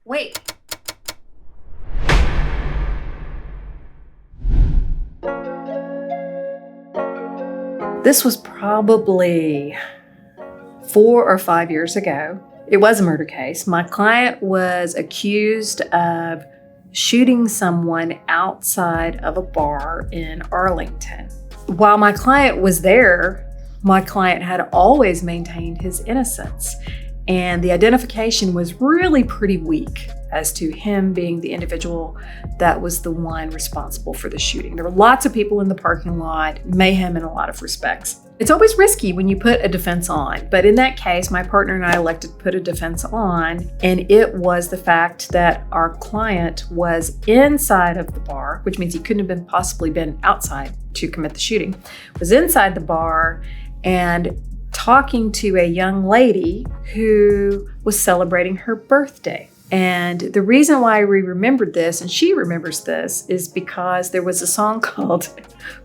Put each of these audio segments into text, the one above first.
Wait. This was probably 4 or 5 years ago. It was a murder case. My client was accused of shooting someone outside of a bar in Arlington. While my client was there, my client had always maintained his innocence, and the identification was really pretty weak as to him being the individual that was the one responsible for the shooting. There were lots of people in the parking lot, mayhem in a lot of respects. It's always risky when you put a defense on, but in that case, my partner and I elected to put a defense on, and it was the fact that our client was inside of the bar, which means he couldn't have possibly been outside to commit the shooting, was inside the bar and talking to a young lady who was celebrating her birthday. And the reason why we remembered this, and she remembers this, is because there was a song called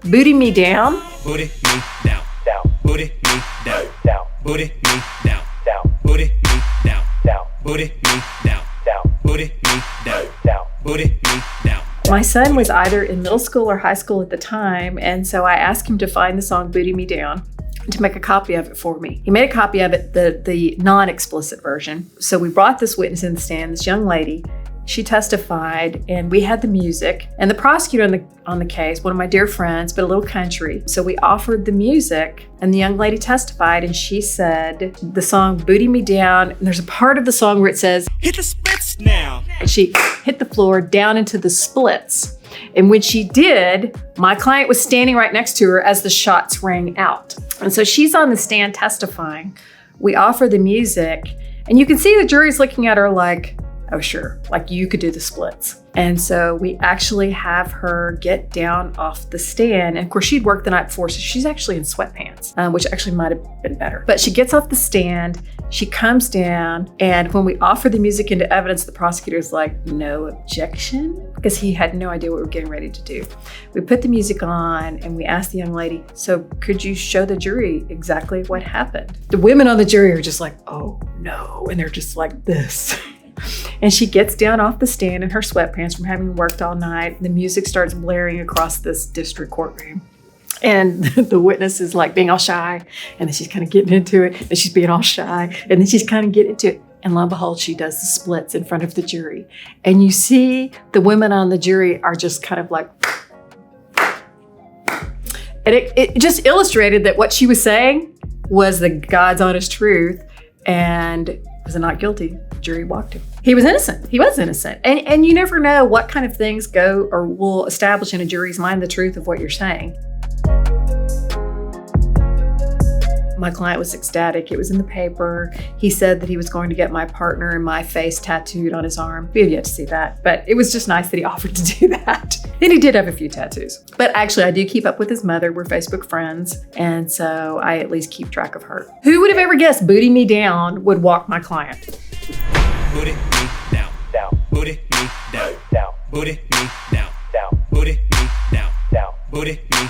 Booty Me Down. Booty me down, down, booty me down, down, booty me down, down, booty me down, down, booty me down, down, booty me down, down, booty me down. My son was either in middle school or high school at the time, and so I asked him to find the song Booty Me Down to make a copy of it for me. He made a copy of it, the non-explicit version. So we brought this witness in the stand, this young lady. She testified, and we had the music. And the prosecutor on the case, one of my dear friends, but a little country. So we offered the music, and the young lady testified, and she said the song Booty Me Down, and there's a part of the song where it says, hit the splits now. And she hit the floor down into the splits. And when she did, my client was standing right next to her as the shots rang out. And so she's on the stand testifying. We offer the music, and you can see the jury's looking at her like, oh, sure, like you could do the splits. And so we actually have her get down off the stand. And of course, she'd worked the night before, so she's actually in sweatpants, which actually might have been better. But she gets off the stand, she comes down, and when we offer the music into evidence, the prosecutor's like, no objection, because he had no idea what we were getting ready to do. We put the music on, and we asked the young lady, so could you show the jury exactly what happened? The women on the jury are just like, oh no, and they're just like this. And she gets down off the stand in her sweatpants from having worked all night. The music starts blaring across this district courtroom. And the witness is like being all shy. And then she's kind of getting into it. And she's being all shy. And then she's kind of getting into it. And lo and behold, she does the splits in front of the jury. And you see the women on the jury are just kind of like, and it just illustrated that what she was saying was the God's honest truth. And was not guilty. The jury walked him. He was innocent. He was innocent. And you never know what kind of things go or will establish in a jury's mind the truth of what you're saying. My client was ecstatic. It was in the paper. He said that he was going to get my partner and my face tattooed on his arm. We have yet to see that, but it was just nice that he offered to do that. And he did have a few tattoos. But actually, I do keep up with his mother. We're Facebook friends. And so I at least keep track of her. Who would have ever guessed Booty Me Down would walk my client? Booty me down, down, booty me down, down, booty me down, down, booty me down, down, booty me